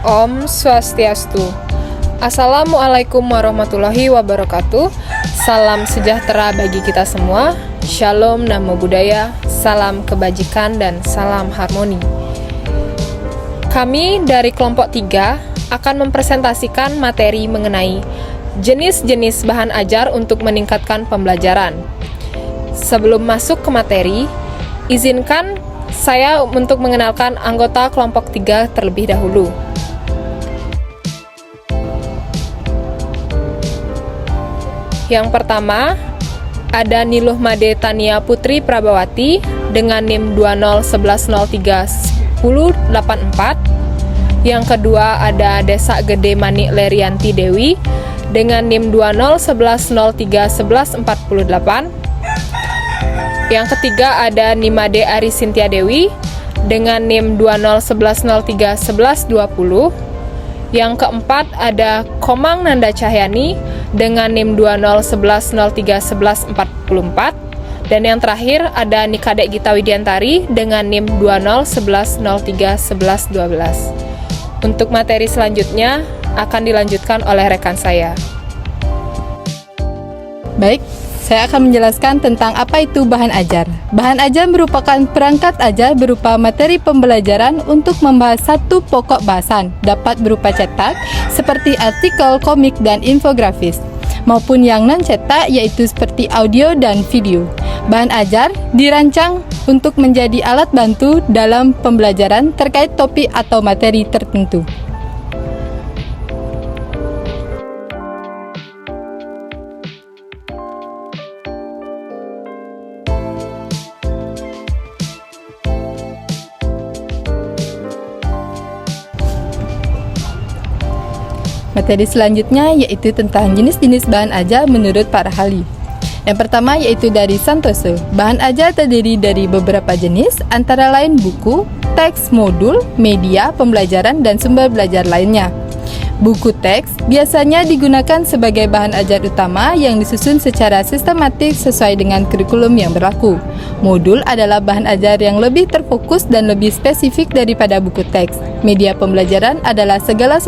Om Swastiastu. Assalamualaikum warahmatullahi wabarakatuh. Salam sejahtera bagi kita semua. Shalom, namo buddhaya, salam kebajikan dan salam harmoni. Kami dari kelompok 3 akan mempresentasikan materi mengenai jenis-jenis bahan ajar untuk meningkatkan pembelajaran. Sebelum masuk ke materi, izinkan saya untuk mengenalkan anggota kelompok 3 terlebih dahulu. Yang pertama, ada Niluh Made Tania Putri Prabawati dengan NIM 2011031084. Yang kedua, ada Desa Gede Manik Lerianti Dewi dengan NIM 2011031148. Yang ketiga, ada Nimade Ari Sintia Dewi dengan NIM 2011031120. Yang keempat, ada Komang Nanda Cahyani dengan NIM 2011031144. Dan yang terakhir ada Nikadek Gita Widiantari dengan NIM 2011031112. Untuk materi selanjutnya akan dilanjutkan oleh rekan saya. Baik, saya akan menjelaskan tentang apa itu bahan ajar. Bahan ajar merupakan perangkat ajar berupa materi pembelajaran untuk membahas satu pokok bahasan, dapat berupa cetak, seperti artikel, komik, dan infografis, maupun yang non-cetak, yaitu seperti audio dan video. Bahan ajar dirancang untuk menjadi alat bantu dalam pembelajaran terkait topik atau materi tertentu. Materi selanjutnya yaitu tentang jenis-jenis bahan ajar menurut para ahli. Yang pertama yaitu dari Santoso. Bahan ajar terdiri dari beberapa jenis, antara lain buku, teks, modul, media, pembelajaran, dan sumber belajar lainnya. Buku teks biasanya digunakan sebagai bahan ajar utama yang disusun secara sistematik sesuai dengan kurikulum yang berlaku. Modul adalah bahan ajar yang lebih terfokus dan lebih spesifik daripada buku teks. Media pembelajaran adalah segala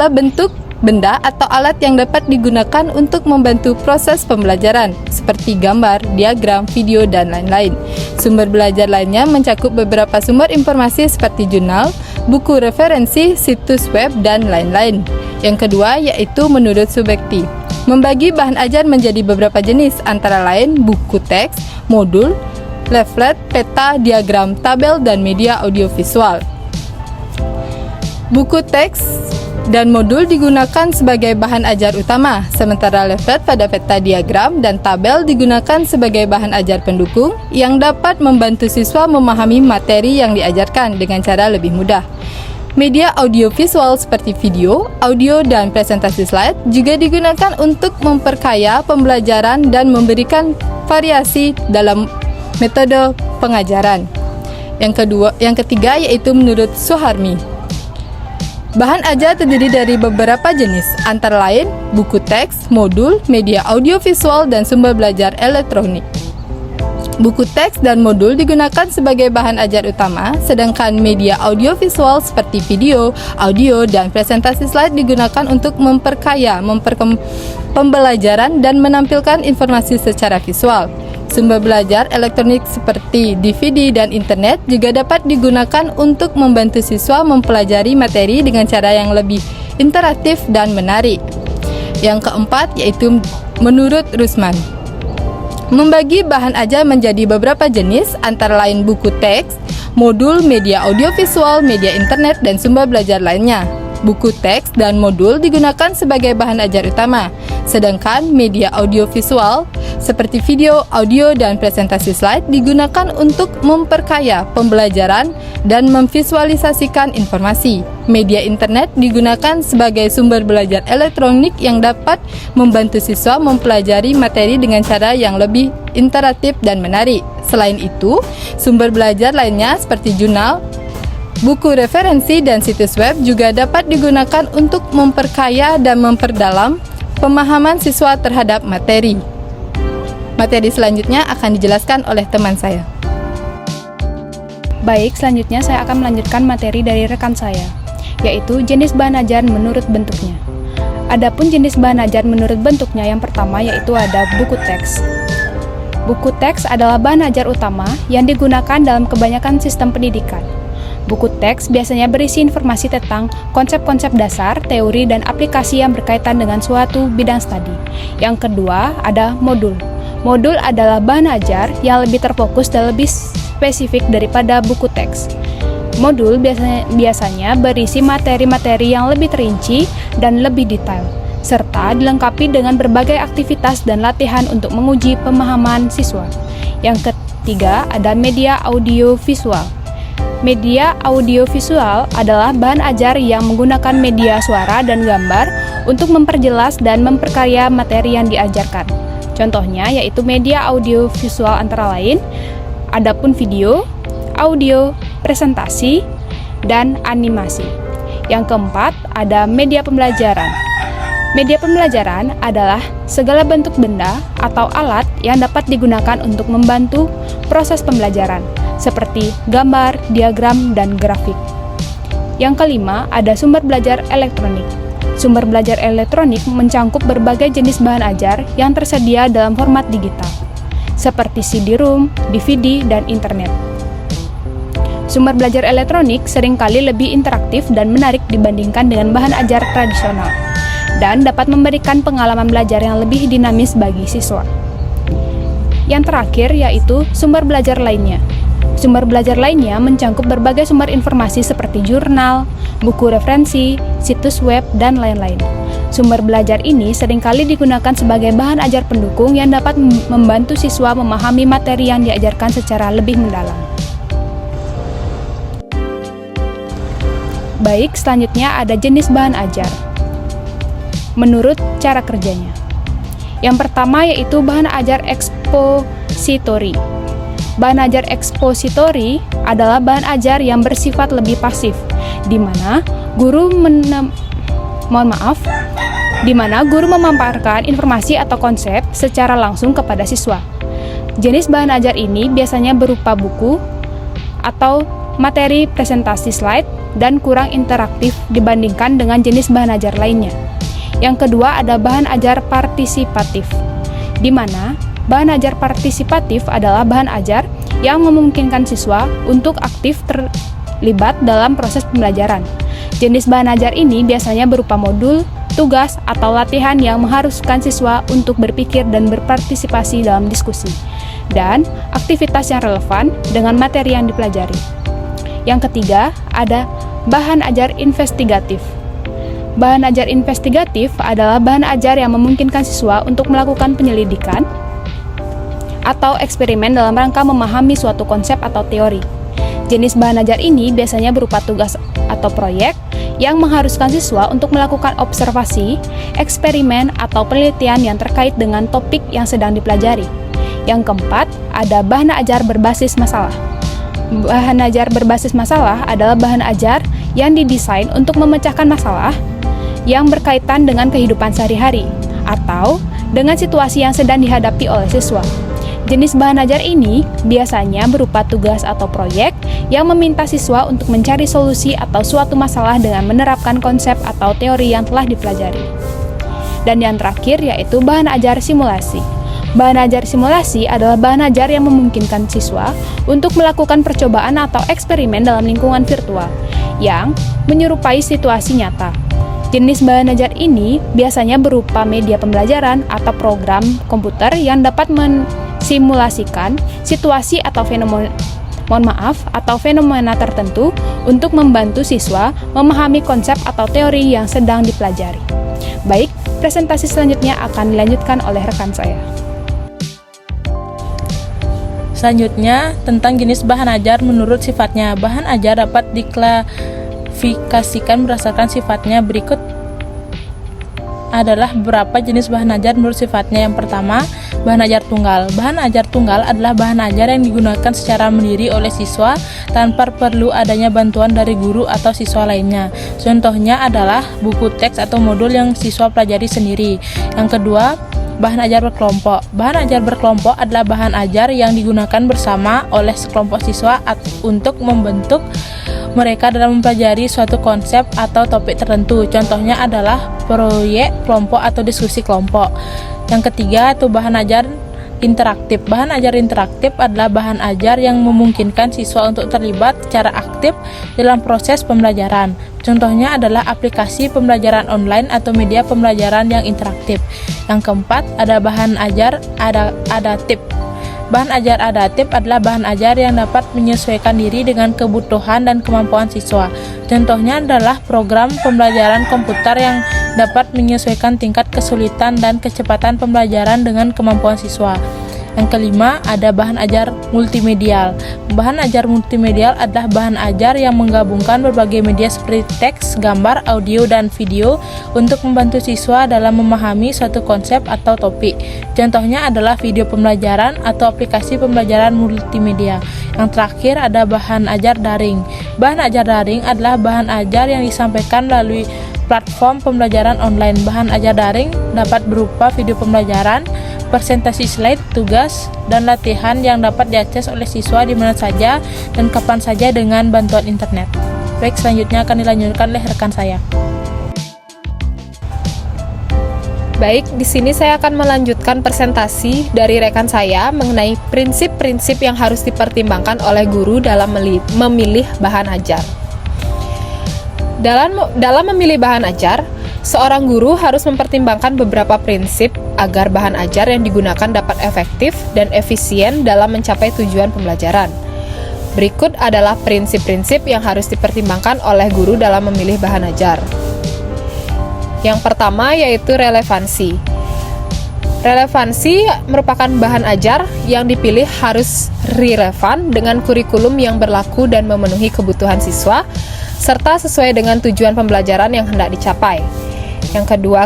bentuk, benda atau alat yang dapat digunakan untuk membantu proses pembelajaran, seperti gambar, diagram, video, dan lain-lain. Sumber belajar lainnya mencakup beberapa sumber informasi seperti jurnal, buku referensi, situs web, dan lain-lain. Yang kedua yaitu menurut Subekti. Membagi bahan ajar menjadi beberapa jenis, antara lain buku teks, modul, leaflet, peta, diagram, tabel, dan media audiovisual. Buku teks dan modul digunakan sebagai bahan ajar utama, sementara leaflet pada peta, diagram, dan tabel digunakan sebagai bahan ajar pendukung yang dapat membantu siswa memahami materi yang diajarkan dengan cara lebih mudah. Media audiovisual seperti video, audio, dan presentasi slide juga digunakan untuk memperkaya pembelajaran dan memberikan variasi dalam metode pengajaran. Yang ketiga yaitu menurut Suharmi. Bahan ajar terdiri dari beberapa jenis, antara lain buku teks, modul, media audiovisual, dan sumber belajar elektronik. Buku teks dan modul digunakan sebagai bahan ajar utama, sedangkan media audiovisual seperti video, audio, dan presentasi slide digunakan untuk memperkaya pembelajaran dan menampilkan informasi secara visual. Sumber belajar elektronik seperti DVD dan internet juga dapat digunakan untuk membantu siswa mempelajari materi dengan cara yang lebih interaktif dan menarik. Yang keempat yaitu menurut Rusman. Membagi bahan ajar menjadi beberapa jenis, antara lain buku teks, modul, media audiovisual, media internet, dan sumber belajar lainnya. Buku teks dan modul digunakan sebagai bahan ajar utama, sedangkan media audiovisual seperti video, audio, dan presentasi slide digunakan untuk memperkaya pembelajaran dan memvisualisasikan informasi. Media internet digunakan sebagai sumber belajar elektronik yang dapat membantu siswa mempelajari materi dengan cara yang lebih interaktif dan menarik. Selain itu, sumber belajar lainnya seperti jurnal, buku referensi, dan situs web juga dapat digunakan untuk memperkaya dan memperdalam pemahaman siswa terhadap materi. Materi selanjutnya akan dijelaskan oleh teman saya. Baik, selanjutnya saya akan melanjutkan materi dari rekan saya. yaitu jenis bahan ajar menurut bentuknya. Adapun jenis bahan ajar menurut bentuknya yang pertama yaitu ada buku teks. Buku teks adalah bahan ajar utama yang digunakan dalam kebanyakan sistem pendidikan. Buku teks biasanya berisi informasi tentang konsep-konsep dasar, teori, dan aplikasi yang berkaitan dengan suatu bidang studi. Yang kedua, ada modul. Modul adalah bahan ajar yang lebih terfokus dan lebih spesifik daripada buku teks. Modul biasanya berisi materi-materi yang lebih terinci dan lebih detail, serta dilengkapi dengan berbagai aktivitas dan latihan untuk menguji pemahaman siswa. Yang ketiga, ada media audio-visual. Media audio-visual adalah bahan ajar yang menggunakan media suara dan gambar untuk memperjelas dan memperkaya materi yang diajarkan. Contohnya yaitu media audio-visual antara lain, adapun video, audio, presentasi, dan animasi. Yang keempat, ada media pembelajaran. Media pembelajaran adalah segala bentuk benda atau alat yang dapat digunakan untuk membantu proses pembelajaran, seperti gambar, diagram, dan grafik. Yang kelima, ada sumber belajar elektronik. Sumber belajar elektronik mencangkup berbagai jenis bahan ajar yang tersedia dalam format digital, seperti CD-ROM, DVD, dan internet. Sumber belajar elektronik seringkali lebih interaktif dan menarik dibandingkan dengan bahan ajar tradisional, dan dapat memberikan pengalaman belajar yang lebih dinamis bagi siswa. Yang terakhir yaitu sumber belajar lainnya. Sumber belajar lainnya mencangkup berbagai sumber informasi seperti jurnal, buku referensi, situs web, dan lain-lain. Sumber belajar ini seringkali digunakan sebagai bahan ajar pendukung yang dapat membantu siswa memahami materi yang diajarkan secara lebih mendalam. Baik, selanjutnya ada jenis bahan ajar menurut cara kerjanya. Yang pertama yaitu bahan ajar ekspositori. Bahan ajar ekspositori adalah bahan ajar yang bersifat lebih pasif, di mana guru memaparkan informasi atau konsep secara langsung kepada siswa. Jenis bahan ajar ini biasanya berupa buku atau materi presentasi slide dan kurang interaktif dibandingkan dengan jenis bahan ajar lainnya. Yang kedua ada bahan ajar partisipatif, di mana bahan ajar partisipatif adalah bahan ajar yang memungkinkan siswa untuk aktif terlibat dalam proses pembelajaran. Jenis bahan ajar ini biasanya berupa modul, tugas, atau latihan yang mengharuskan siswa untuk berpikir dan berpartisipasi dalam diskusi, dan aktivitas yang relevan dengan materi yang dipelajari. Yang ketiga, ada bahan ajar investigatif. Bahan ajar investigatif adalah bahan ajar yang memungkinkan siswa untuk melakukan penyelidikan atau eksperimen dalam rangka memahami suatu konsep atau teori. Jenis bahan ajar ini biasanya berupa tugas atau proyek yang mengharuskan siswa untuk melakukan observasi, eksperimen, atau penelitian yang terkait dengan topik yang sedang dipelajari. Yang keempat, ada bahan ajar berbasis masalah. Bahan ajar berbasis masalah adalah bahan ajar yang didesain untuk memecahkan masalah yang berkaitan dengan kehidupan sehari-hari atau dengan situasi yang sedang dihadapi oleh siswa. Jenis bahan ajar ini biasanya berupa tugas atau proyek yang meminta siswa untuk mencari solusi atau suatu masalah dengan menerapkan konsep atau teori yang telah dipelajari. Dan yang terakhir yaitu bahan ajar simulasi. Bahan ajar simulasi adalah bahan ajar yang memungkinkan siswa untuk melakukan percobaan atau eksperimen dalam lingkungan virtual yang menyerupai situasi nyata. Jenis bahan ajar ini biasanya berupa media pembelajaran atau program komputer yang dapat simulasikan situasi atau fenomena tertentu untuk membantu siswa memahami konsep atau teori yang sedang dipelajari. Baik, presentasi selanjutnya akan dilanjutkan oleh rekan saya. Selanjutnya, tentang jenis bahan ajar menurut sifatnya. Bahan ajar dapat diklasifikasikan berdasarkan sifatnya. Berikut adalah beberapa jenis bahan ajar menurut sifatnya. Yang pertama, bahan ajar tunggal. Bahan ajar tunggal adalah bahan ajar yang digunakan secara mandiri oleh siswa tanpa perlu adanya bantuan dari guru atau siswa lainnya. Contohnya adalah buku teks atau modul yang siswa pelajari sendiri. Yang kedua, bahan ajar berkelompok. Bahan ajar berkelompok adalah bahan ajar yang digunakan bersama oleh sekelompok siswa untuk membentuk mereka dalam mempelajari suatu konsep atau topik tertentu. Contohnya adalah proyek kelompok atau diskusi kelompok. Yang ketiga itu bahan ajar interaktif. Bahan ajar interaktif adalah bahan ajar yang memungkinkan siswa untuk terlibat secara aktif dalam proses pembelajaran. Contohnya adalah aplikasi pembelajaran online atau media pembelajaran yang interaktif. Yang keempat ada bahan ajar adaptif. Bahan ajar adaptif adalah bahan ajar yang dapat menyesuaikan diri dengan kebutuhan dan kemampuan siswa. Contohnya adalah program pembelajaran komputer yang dapat menyesuaikan tingkat kesulitan dan kecepatan pembelajaran dengan kemampuan siswa. Yang kelima, ada bahan ajar multimedial. Bahan ajar multimedial adalah bahan ajar yang menggabungkan berbagai media seperti teks, gambar, audio, dan video untuk membantu siswa dalam memahami suatu konsep atau topik. Contohnya adalah video pembelajaran atau aplikasi pembelajaran multimedia. Yang terakhir, ada bahan ajar daring. Bahan ajar daring adalah bahan ajar yang disampaikan melalui platform pembelajaran online. Bahan ajar daring dapat berupa video pembelajaran, presentasi slide, tugas, dan latihan yang dapat diakses oleh siswa di mana saja dan kapan saja dengan bantuan internet. Baik, selanjutnya akan dilanjutkan oleh rekan saya. Baik, di sini saya akan melanjutkan presentasi dari rekan saya mengenai prinsip-prinsip yang harus dipertimbangkan oleh guru dalam memilih bahan ajar. Dalam memilih bahan ajar, seorang guru harus mempertimbangkan beberapa prinsip agar bahan ajar yang digunakan dapat efektif dan efisien dalam mencapai tujuan pembelajaran. Berikut adalah prinsip-prinsip yang harus dipertimbangkan oleh guru dalam memilih bahan ajar. Yang pertama yaitu relevansi. Relevansi merupakan bahan ajar yang dipilih harus relevan dengan kurikulum yang berlaku dan memenuhi kebutuhan siswa, serta sesuai dengan tujuan pembelajaran yang hendak dicapai. Yang kedua,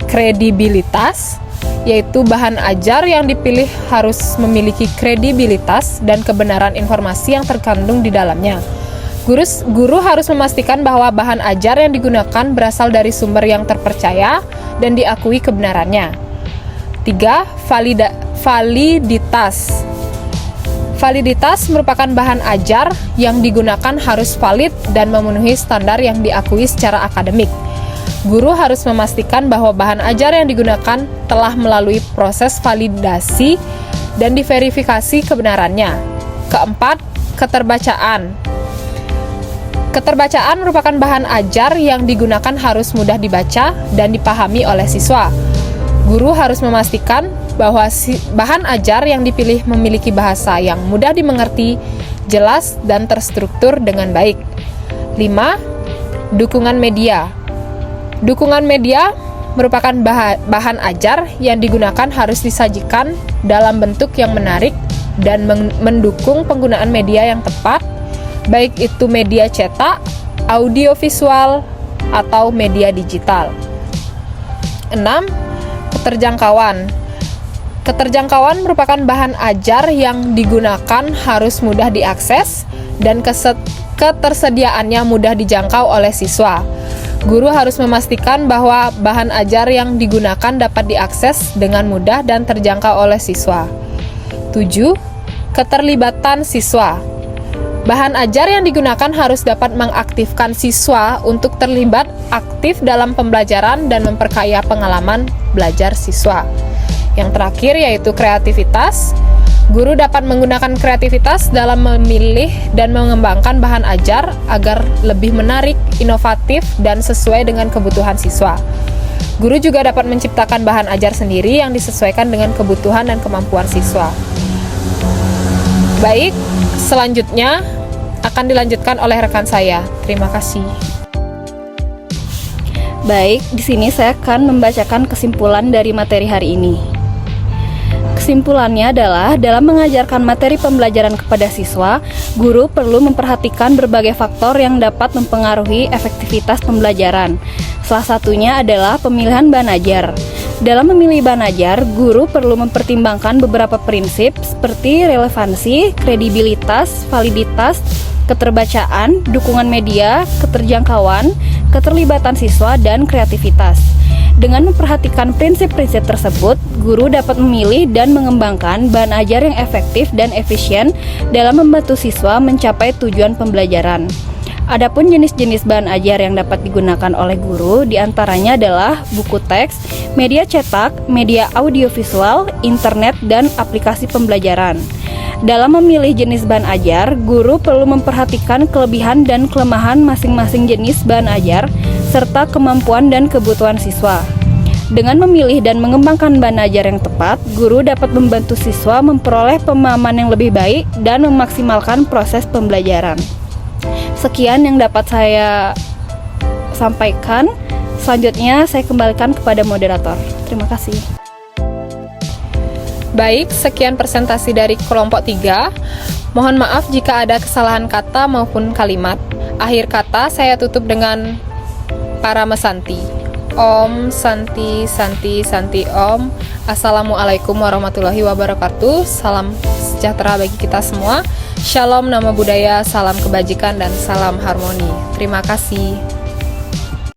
kredibilitas, yaitu bahan ajar yang dipilih harus memiliki kredibilitas dan kebenaran informasi yang terkandung di dalamnya. Guru harus memastikan bahwa bahan ajar yang digunakan berasal dari sumber yang terpercaya dan diakui kebenarannya. 3. Validitas. Validitas merupakan bahan ajar yang digunakan harus valid dan memenuhi standar yang diakui secara akademik. Guru harus memastikan bahwa bahan ajar yang digunakan telah melalui proses validasi dan diverifikasi kebenarannya. Keempat, keterbacaan. Keterbacaan merupakan bahan ajar yang digunakan harus mudah dibaca dan dipahami oleh siswa. Guru harus memastikan bahwa bahan ajar yang dipilih memiliki bahasa yang mudah dimengerti, jelas, dan terstruktur dengan baik. 5. Dukungan media. Dukungan media merupakan bahan ajar yang digunakan harus disajikan dalam bentuk yang menarik dan mendukung penggunaan media yang tepat, baik itu media cetak, audiovisual, atau media digital. 6. Keterjangkauan. Keterjangkauan merupakan bahan ajar yang digunakan harus mudah diakses dan ketersediaannya mudah dijangkau oleh siswa. Guru harus memastikan bahwa bahan ajar yang digunakan dapat diakses dengan mudah dan terjangkau oleh siswa. 7. Keterlibatan siswa. Bahan ajar yang digunakan harus dapat mengaktifkan siswa untuk terlibat aktif dalam pembelajaran dan memperkaya pengalaman belajar siswa. Yang terakhir yaitu kreativitas. Guru dapat menggunakan kreativitas dalam memilih dan mengembangkan bahan ajar agar lebih menarik, inovatif, dan sesuai dengan kebutuhan siswa. Guru juga dapat menciptakan bahan ajar sendiri yang disesuaikan dengan kebutuhan dan kemampuan siswa. Baik, selanjutnya akan dilanjutkan oleh rekan saya. Terima kasih. Baik, di sini saya akan membacakan kesimpulan dari materi hari ini. Kesimpulannya adalah, dalam mengajarkan materi pembelajaran kepada siswa, guru perlu memperhatikan berbagai faktor yang dapat mempengaruhi efektivitas pembelajaran. Salah satunya adalah pemilihan bahan ajar. Dalam memilih bahan ajar, guru perlu mempertimbangkan beberapa prinsip seperti relevansi, kredibilitas, validitas, keterbacaan, dukungan media, keterjangkauan, keterlibatan siswa, dan kreativitas. Dengan memperhatikan prinsip-prinsip tersebut, guru dapat memilih dan mengembangkan bahan ajar yang efektif dan efisien dalam membantu siswa mencapai tujuan pembelajaran. Adapun jenis-jenis bahan ajar yang dapat digunakan oleh guru diantaranya adalah buku teks, media cetak, media audiovisual, internet, dan aplikasi pembelajaran. Dalam memilih jenis bahan ajar, guru perlu memperhatikan kelebihan dan kelemahan masing-masing jenis bahan ajar, serta kemampuan dan kebutuhan siswa. Dengan memilih dan mengembangkan bahan ajar yang tepat, guru dapat membantu siswa memperoleh pemahaman yang lebih baik dan memaksimalkan proses pembelajaran. Sekian yang dapat saya sampaikan. Selanjutnya saya kembalikan kepada moderator. Terima kasih. Baik, sekian presentasi dari kelompok 3. Mohon maaf jika ada kesalahan kata maupun kalimat. Akhir kata saya tutup dengan Parama Santi. Om Santi Santi Santi Om. Assalamualaikum warahmatullahi wabarakatuh. Salam sejahtera bagi kita semua. Shalom, nama budaya, salam kebajikan, dan salam harmoni. Terima kasih.